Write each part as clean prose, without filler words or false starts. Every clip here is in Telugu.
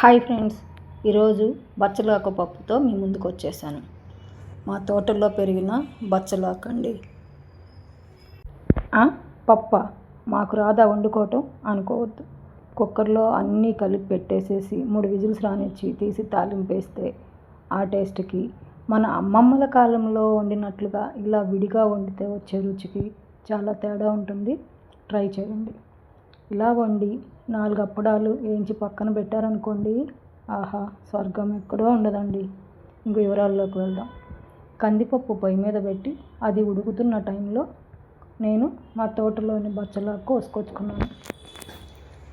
హాయ్ ఫ్రెండ్స్, ఈరోజు బచ్చలాకు పప్పుతో మీ ముందుకు వచ్చేసాను. మా తోటల్లో పెరిగిన బచ్చలాకు అండి. పప్ప మాకు రాదా వండుకోవటం అనుకోవద్దు. కుక్కర్లో అన్నీ కలిపి పెట్టేసేసి 3 విజిల్స్ రానిచ్చి తీసి తాలింపేస్తే ఆ టేస్ట్కి మన అమ్మమ్మల కాలంలో వండినట్లుగా ఇలా విడిగా వండితే వచ్చే రుచికి చాలా తేడా ఉంటుంది. ట్రై చేయండి. ఇలా వండి 4 అప్పడాలు వేయించి పక్కన పెట్టారనుకోండి, ఆహా స్వర్గం ఎక్కడో ఉండదండి. ఇంక వివరాల్లోకి వెళ్దాం. కందిపప్పు పొయ్యి మీద పెట్టి అది ఉడుకుతున్న టైంలో నేను మా తోటలోని బచ్చలాకు కోసుకొచ్చుకున్నాను.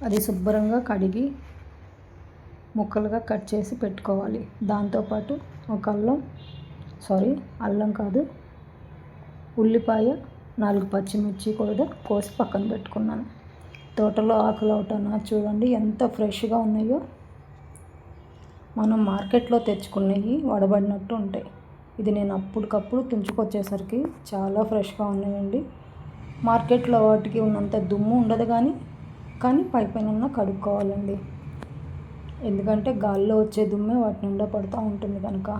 అది శుభ్రంగా కడిగి ముక్కలుగా కట్ చేసి పెట్టుకోవాలి. దాంతోపాటు ఒక అల్లం కాదు, ఉల్లిపాయ, 4 పచ్చిమిర్చి కూడా కోసి పక్కన పెట్టుకున్నాను. తోటలో ఆకులు అవుతానా చూడండి ఎంత ఫ్రెష్గా ఉన్నాయో. మనం మార్కెట్లో తెచ్చుకున్నవి వడబడినట్టు ఉంటాయి. ఇది నేను అప్పటికప్పుడు తుంచుకొచ్చేసరికి చాలా ఫ్రెష్గా ఉన్నాయండి. మార్కెట్లో వాటికి ఉన్నంత దుమ్ము ఉండదు, కానీ పైన కడుక్కోవాలండి. ఎందుకంటే గాల్లో వచ్చే దుమ్మే వాటి నిండా పడుతూ ఉంటుంది కనుక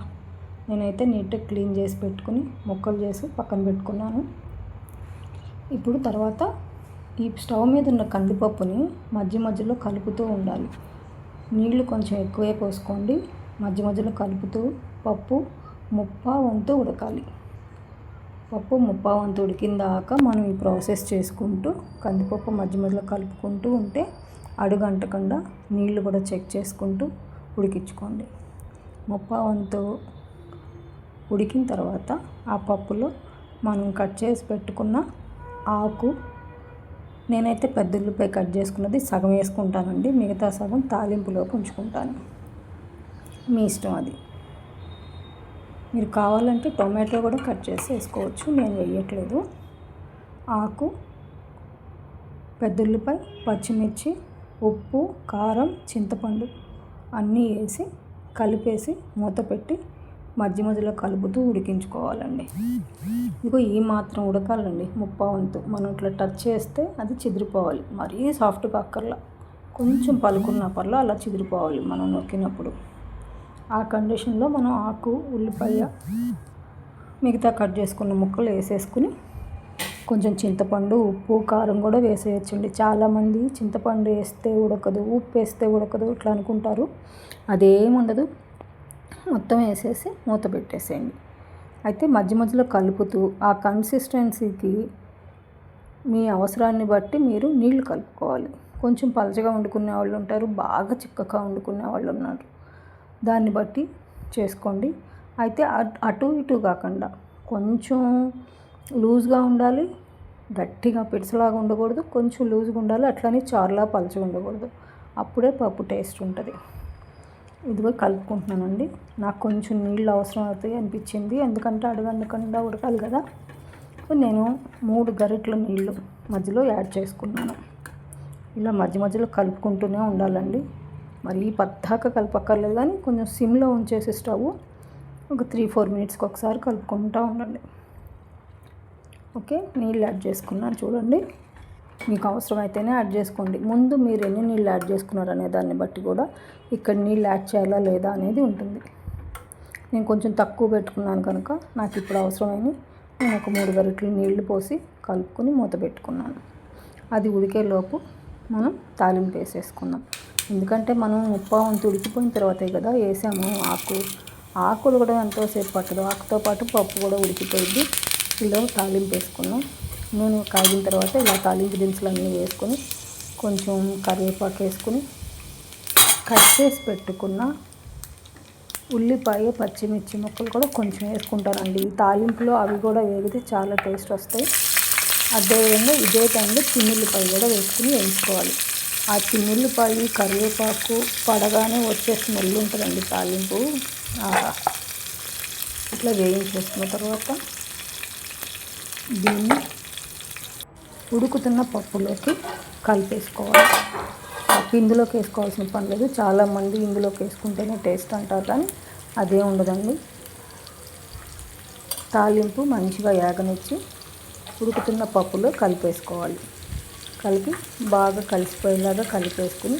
నేనైతే నీట్గా క్లీన్ చేసి పెట్టుకుని ముక్కలు చేసి పక్కన పెట్టుకున్నాను. ఇప్పుడు తర్వాత ఈ స్టవ్ మీద ఉన్న కందిపప్పుని మధ్యలో కలుపుతూ ఉండాలి. నీళ్లు కొంచెం ఎక్కువే పోసుకోండి. మధ్యలో కలుపుతూ పప్పు 3/4 వంతు ఉడకాలి. పప్పు 3/4 వంతు ఉడికిన దాకా మనం ఈ ప్రాసెస్ చేసుకుంటూ కందిపప్పు మధ్యలో కలుపుకుంటూ ఉంటే అడుగంటకుండా నీళ్లు కూడా చెక్ చేసుకుంటూ ఉడికించుకోండి. 3/4 వంతు ఉడికిన తర్వాత ఆ పప్పులో మనం కట్ చేసి పెట్టుకున్న ఆకు, నేనైతే పెద్ద ఉల్లిపాయ కట్ చేసుకున్నది సగం వేసుకుంటానండి. మిగతా సగం తాలింపులోకి ఉంచుకుంటాను. మీ ఇష్టం అది. మీరు కావాలంటే టొమాటో కూడా కట్ చేసి వేసుకోవచ్చు, నేను వేయట్లేదు. ఆకు, పెద్ద ఉల్లిపాయ, పచ్చిమిర్చి, ఉప్పు, కారం, చింతపండు అన్నీ వేసి కలిపేసి మూత పెట్టి మధ్యలో కలుపుతూ ఉడికించుకోవాలండి. ఇదిగో ఈ మాత్రం ఉడకాలండి. 3/4 వంతు మనం ఇట్లా టచ్ చేస్తే అది చిదిరిపోవాలి. మరీ సాఫ్ట్గా అక్కర్లా, కొంచెం పలుకున్న పర్లా అలా చిదిరిపోవాలి మనం నొక్కినప్పుడు. ఆ కండిషన్లో మనం ఆకు, ఉల్లిపాయ, మిగతా కట్ చేసుకున్న ముక్కలు వేసేసుకుని కొంచెం చింతపండు, ఉప్పు, కారం కూడా వేసేయచ్చండి. చాలామంది చింతపండు వేస్తే ఉడకదు, ఉప్పు వేస్తే ఉడకదు ఇట్లా అనుకుంటారు. అదేముండదు. మొత్తం వేసేసి మూత పెట్టేసేయండి. అయితే మధ్యలో కలుపుతూ ఆ కన్సిస్టెన్సీకి మీ అవసరాన్ని బట్టి మీరు నీళ్లు కలుపుకోవాలి. కొంచెం పలచగా వండుకునే వాళ్ళు ఉంటారు, బాగా చిక్కగా వండుకునే వాళ్ళు ఉన్నారు. దాన్ని బట్టి చేసుకోండి. అయితే అటు ఇటు కాకుండా కొంచెం లూజ్గా ఉండాలి, గట్టిగా పిడిసలాగా ఉండకూడదు. కొంచెం లూజ్గా ఉండాలి, అట్లని చారులా పలచగా ఉండకూడదు. అప్పుడే పప్పు టేస్ట్ ఉంటుంది. ఇదిగో కలుపుకుంటున్నానండి. నాకు కొంచెం నీళ్ళు అవసరం అవుతాయి అనిపించింది, ఎందుకంటే అడుగంటకుండా ఉడకాలి కదా. నేను 3 గరిటెల నీళ్ళు మధ్యలో యాడ్ చేసుకున్నాను. ఇలా మధ్యలో కలుపుకుంటూనే ఉండాలండి. మరి పద్దాక కలపక్కర్లేదు, కానీ కొంచెం సిమ్లో ఉంచేసి స్టవ్ ఒక 3-4 మినిట్స్కి ఒకసారి కలుపుకుంటూ ఉండండి. ఓకే, నీళ్ళు యాడ్ చేసుకున్నాను చూడండి. మీకు అవసరమైతేనే యాడ్ చేసుకోండి. ముందు మీరు ఎన్ని నీళ్ళు యాడ్ చేసుకున్నారు అనే దాన్ని బట్టి కూడా ఇక్కడ నీళ్ళు యాడ్ చేయాలా లేదా అనేది ఉంటుంది. నేను కొంచెం తక్కువ పెట్టుకున్నాను కనుక నాకు ఇప్పుడు అవసరమైన నేను ఒక 3 గరిటెలు నీళ్లు పోసి కలుపుకొని మూత పెట్టుకున్నాను. అది ఉడికేలోపు మనం తాలింపు వేసేసుకుందాం. ఎందుకంటే మనం 3/4 వంతు ఉడికిపోయిన తర్వాతే కదా వేసాము ఆకు ఉడకడం ఎంతోసేపు పట్టదు. ఆకుతో పాటు పప్పు కూడా ఉడికిపోయింది. ఇలా తాలింపు వేసుకున్నాం. నూనె కాగిన తర్వాత ఇలా తాలింపు దినుసులు అన్నీ వేసుకొని కొంచెం కరివేపాకు వేసుకుని కట్ చేసి పెట్టుకున్న ఉల్లిపాయ, పచ్చిమిర్చి ముక్కలు కూడా కొంచెం వేసుకుంటానండి. ఈ తాలింపులో అవి కూడా వేగితే చాలా టేస్ట్ వస్తాయి. అదేవిధంగా ఇదే టైంలో చిన్నుల్లిపాయ కూడా వేసుకుని వేయించుకోవాలి. ఆ చిన్నుల్లిపాయ, కరివేపాకు పడగానే వచ్చే స్మెల్ ఉంటుందండి తాలింపు. ఇట్లా వేయించేసుకున్న తర్వాత దీన్ని ఉడుకుతున్న పప్పులోకి కలిపేసుకోవాలి. పప్పు ఇందులోకి వేసుకోవాల్సిన పని లేదు. చాలామంది ఇందులోకి వేసుకుంటేనే టేస్ట్ అంటారు, కానీ అదే ఉండదండి. తాలింపు మంచిగా యాగనిచ్చి ఉడుకుతున్న పప్పులో కలిపేసుకోవాలి. కలిపి బాగా కలిసిపోయేలాగా కలిపేసుకుని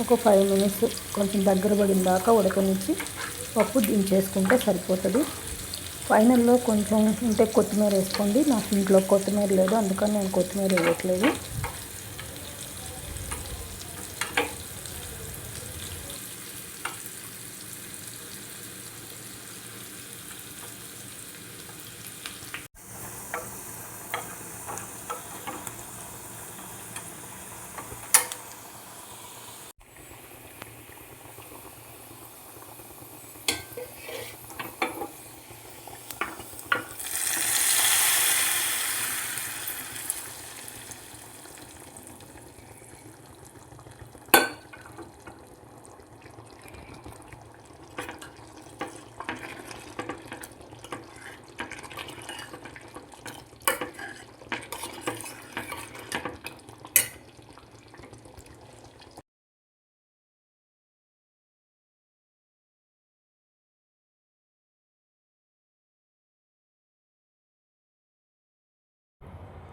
ఒక 5 మినిట్స్ కొంచెం దగ్గర పడిన దాకా ఉడకనిచ్చి పప్పు దించేసుకుంటే సరిపోతుంది. ఫైనల్లో కొంచెం ఉంటే కొత్తిమీర వేసుకోండి. నాకు ఇంట్లో కొత్తిమీర లేదు, అందుకని నేను కొత్తిమీర వేయట్లేదు.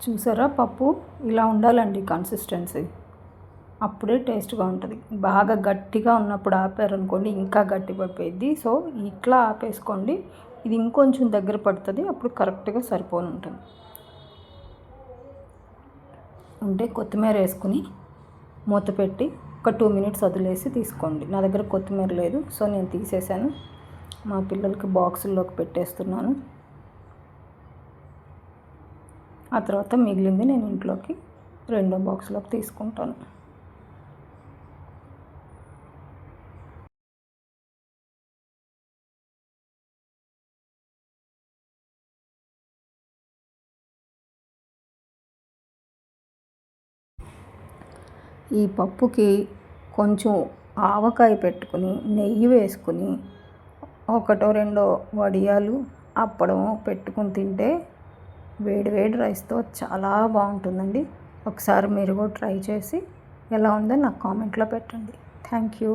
చూసారా, పప్పు ఇలా ఉండాలండి కన్సిస్టెన్సీ, అప్పుడే టేస్ట్గా ఉంటుంది. బాగా గట్టిగా ఉన్నప్పుడు ఆపారనుకోండి ఇంకా గట్టి పడిపోయింది. సో ఇట్లా ఆపేసుకోండి, ఇది ఇంకొంచెం దగ్గర పడుతుంది, అప్పుడు కరెక్ట్గా సరిపోని ఉంటుంది. ఉంటే కొత్తిమీర వేసుకుని మూత పెట్టి ఒక 2 మినిట్స్ వదిలేసి తీసుకోండి. నా దగ్గర కొత్తిమీర లేదు, సో నేను తీసేసాను. మా పిల్లలకి బాక్సుల్లోకి పెట్టేస్తున్నాను. ఆ తర్వాత మిగిలింది నేను ఇంట్లోకి రెండో బాక్స్లోకి తీసుకుంటాను. ఈ పప్పుకి కొంచెం ఆవకాయ పెట్టుకుని నెయ్యి వేసుకుని ఒకటో రెండో వడియాలు అప్పడం పెట్టుకుని తింటే వేడి వేడి రైస్తో చాలా బాగుంటుందండి. ఒకసారి మీరు కూడా ట్రై చేసి ఎలా ఉందో నాకు కామెంట్లో పెట్టండి. Thank you.